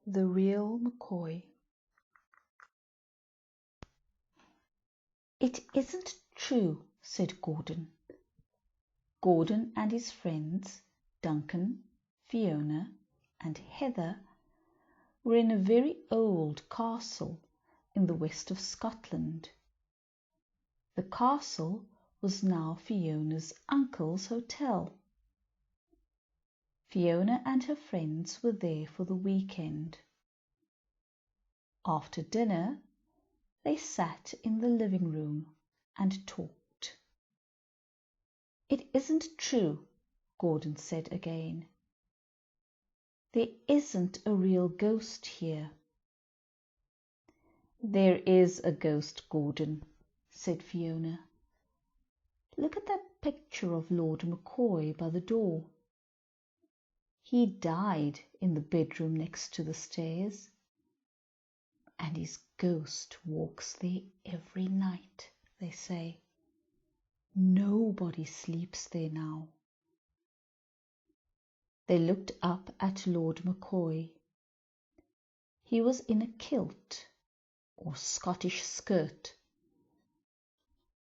The Real McCoy. "It isn't true," said Gordon. Gordon and his friends, Duncan, Fiona, and Heather, were in a very old castle in the west of Scotland. The castle was now Fiona's uncle's hotel. Fiona and her friends were there for the weekend. After dinner, they sat in the living room and talked. "It isn't true," Gordon said again. "There isn't a real ghost here." "There is a ghost, Gordon," said Fiona. "Look at that picture of Lord McCoy by the door. He died in the bedroom next to the stairs, and his ghost walks there every night, they say. Nobody sleeps there now." They looked up at Lord McCoy. He was in a kilt, or Scottish skirt.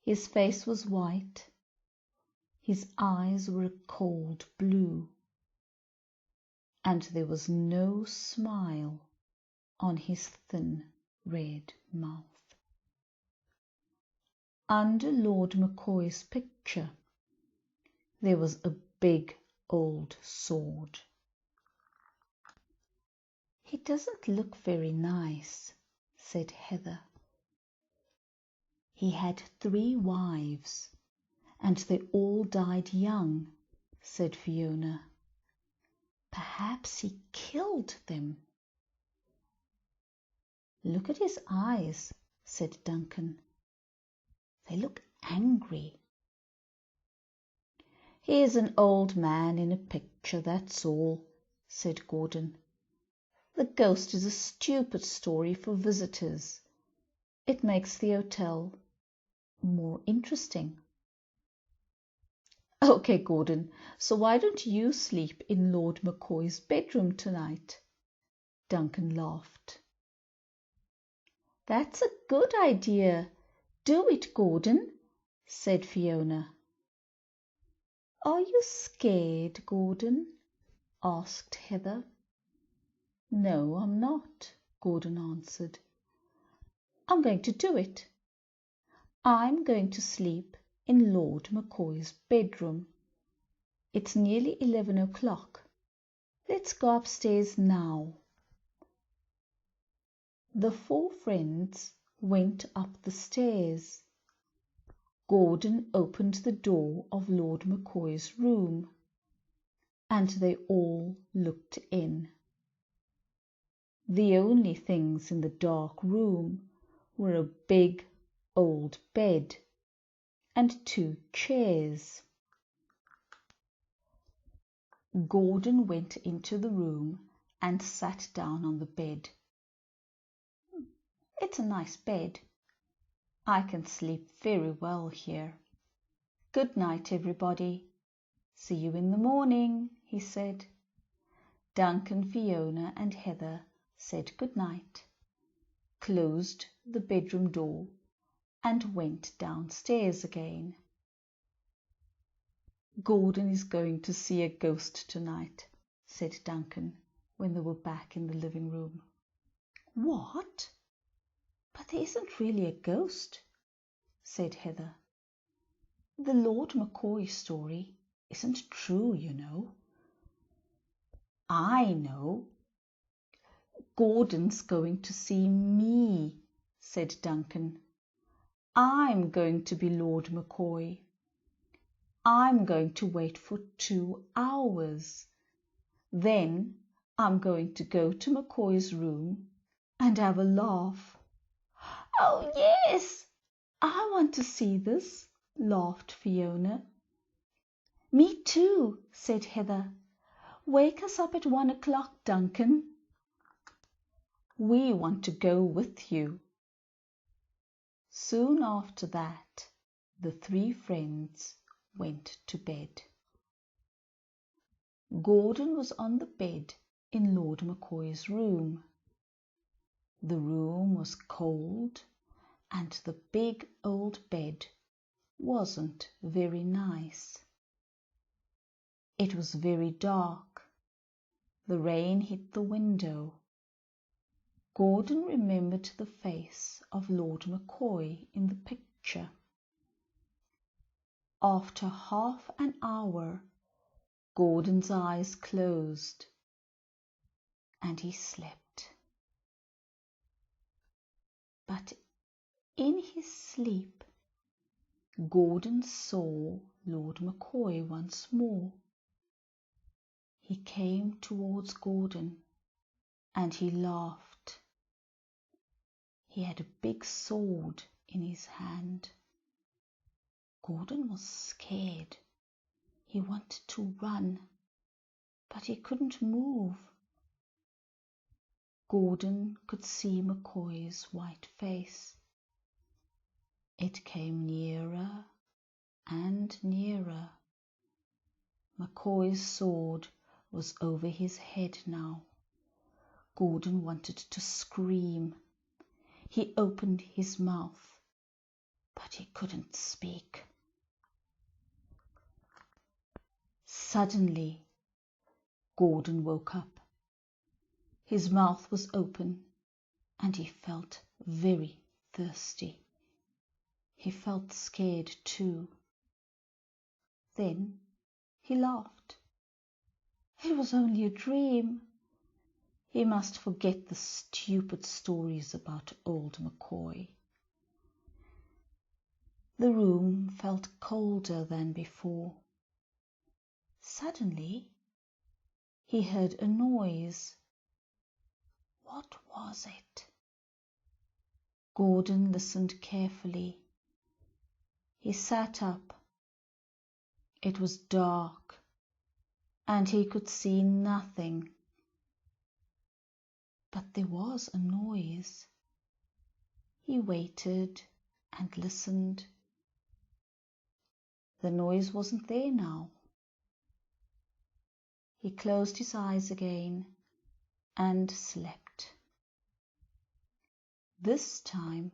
His face was white. His eyes were a cold blue, and there was no smile on his thin red mouth. Under Lord McCoy's picture there was a big old sword. "He doesn't look very nice," said Heather. "He had 3 wives, and they all died young," said Fiona. "Perhaps he killed them." "Look at his eyes," said Duncan. "They look angry." "He is an old man in a picture, that's all," said Gordon. "The ghost is a stupid story for visitors. It makes the hotel more interesting." "Okay, Gordon, so why don't you sleep in Lord McCoy's bedroom tonight?" Duncan laughed. "That's a good idea. Do it, Gordon," said Fiona. "Are you scared, Gordon?" asked Heather. "No, I'm not," Gordon answered. "I'm going to do it. I'm going to sleep in Lord McCoy's bedroom. It's nearly 11 o'clock. Let's go upstairs now." The 4 friends went up the stairs. Gordon opened the door of Lord McCoy's room, and they all looked in. The only things in the dark room were a big old bed and 2 chairs. Gordon went into the room and sat down on the bed. "It's a nice bed. I can sleep very well here. Good night, everybody. See you in the morning," he said. Duncan, Fiona, and Heather said good night, closed the bedroom door, and went downstairs again. "Gordon is going to see a ghost tonight," said Duncan when they were back in the living room. "What? But there isn't really a ghost," said Heather. "The Lord McCoy story isn't true, you know." "I know." "Gordon's going to see me," said Duncan. "I'm going to be Lord McCoy. I'm going to wait for 2 hours. Then I'm going to go to McCoy's room and have a laugh." "Oh, yes, I want to see this," laughed Fiona. "Me too," said Heather. "Wake us up at 1 o'clock, Duncan." "We want to go with you." Soon after that, the 3 friends went to bed. Gordon was on the bed in Lord McCoy's room. The room was cold and the big old bed wasn't very nice. It was very dark. The rain hit the window. Gordon remembered the face of Lord McCoy in the picture. After half an hour, Gordon's eyes closed and he slept. But in his sleep, Gordon saw Lord McCoy once more. He came towards Gordon and he laughed. He had a big sword in his hand. Gordon was scared. He wanted to run, but he couldn't move. Gordon could see McCoy's white face. It came nearer and nearer. McCoy's sword was over his head now. Gordon wanted to scream. He opened his mouth, but he couldn't speak. Suddenly, Gordon woke up. His mouth was open and he felt very thirsty. He felt scared too. Then he laughed. It was only a dream. He must forget the stupid stories about old McCoy. The room felt colder than before. Suddenly, he heard a noise. What was it? Gordon listened carefully. He sat up. It was dark, and he could see nothing. But there was a noise. He waited and listened. The noise wasn't there now. He closed his eyes again and slept. This time,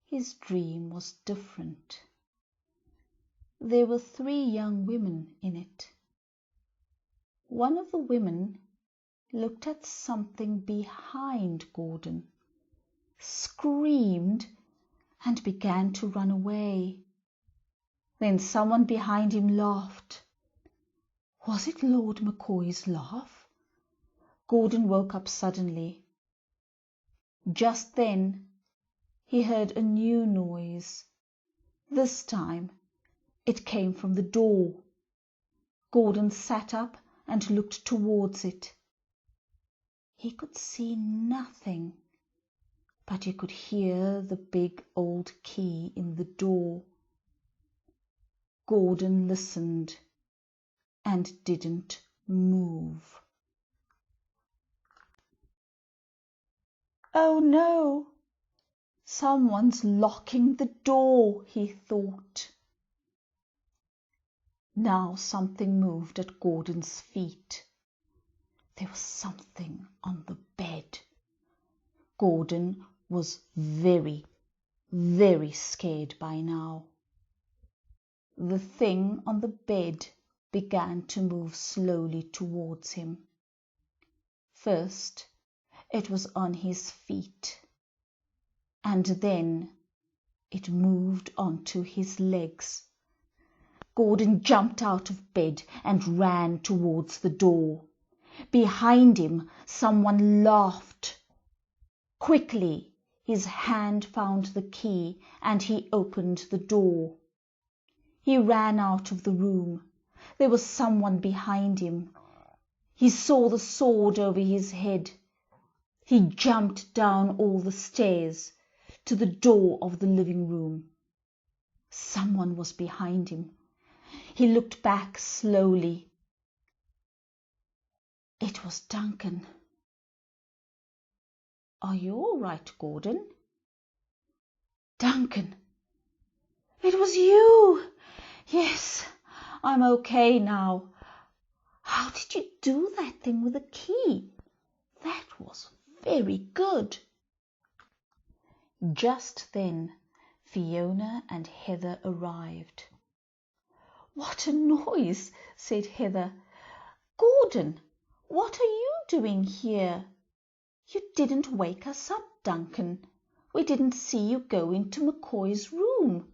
his dream was different. There were 3 young women in it. One of the women looked at something behind Gordon, screamed, and began to run away. Then someone behind him laughed. Was it Lord McCoy's laugh? Gordon woke up suddenly. Just then, he heard a new noise. This time, it came from the door. Gordon sat up and looked towards it. He could see nothing, but he could hear the big old key in the door. Gordon listened and didn't move. Oh no! Someone's locking the door, he thought. Now something moved at Gordon's feet. There was something on the bed. Gordon was very, very scared by now. The thing on the bed began to move slowly towards him. First, it was on his feet, and then it moved onto his legs. Gordon jumped out of bed and ran towards the door. Behind him, someone laughed. Quickly, his hand found the key and he opened the door. He ran out of the room. There was someone behind him. He saw the sword over his head. He jumped down all the stairs to the door of the living room. Someone was behind him. He looked back slowly. It was Duncan. Are you all right, Gordon? Duncan, it was you. Yes, I'm okay now. How did you do that thing with the key? That was very good." Just then Fiona and Heather arrived. "What a noise!" said Heather. "Gordon, what are you doing here? You didn't wake us up, Duncan. We didn't see you go into McCoy's room."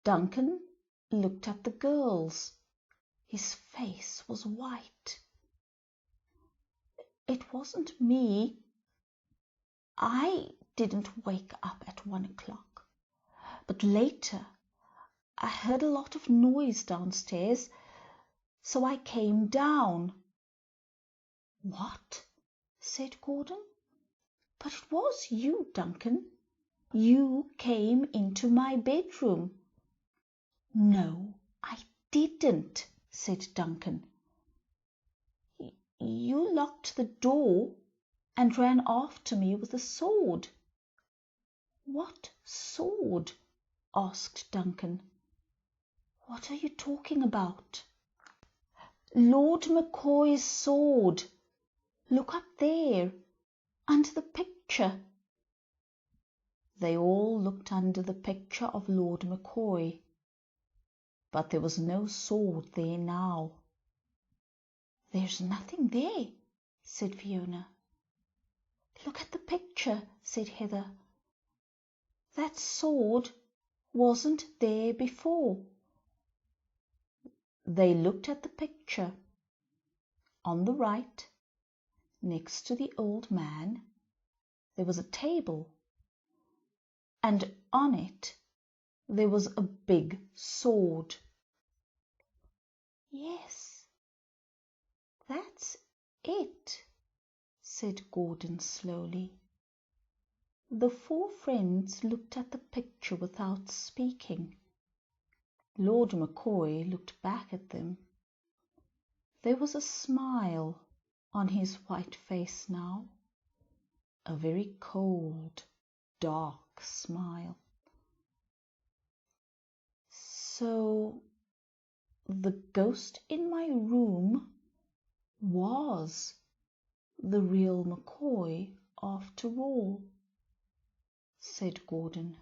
Duncan looked at the girls. His face was white. "It wasn't me. I didn't wake up at 1 o'clock. But later I heard a lot of noise downstairs, so I came down." "What?" said Gordon. "But it was you, Duncan. You came into my bedroom." "No, I didn't," said Duncan. "You locked the door and ran after me with a sword." "What sword?" asked Duncan. "What are you talking about?" "Lord McCoy's sword. Look up there, under the picture." They all looked under the picture of Lord McCoy, but there was no sword there now. "There's nothing there," said Fiona. "Look at the picture," said Heather. "That sword wasn't there before." They looked at the picture. On the right, next to the old man, there was a table, and on it there was a big sword. "Yes, that's it," said Gordon slowly. The four friends looked at the picture without speaking. Lord McCoy looked back at them. There was a smile on his white face now, a very cold, dark smile. "So the ghost in my room was the real McCoy after all," said Gordon.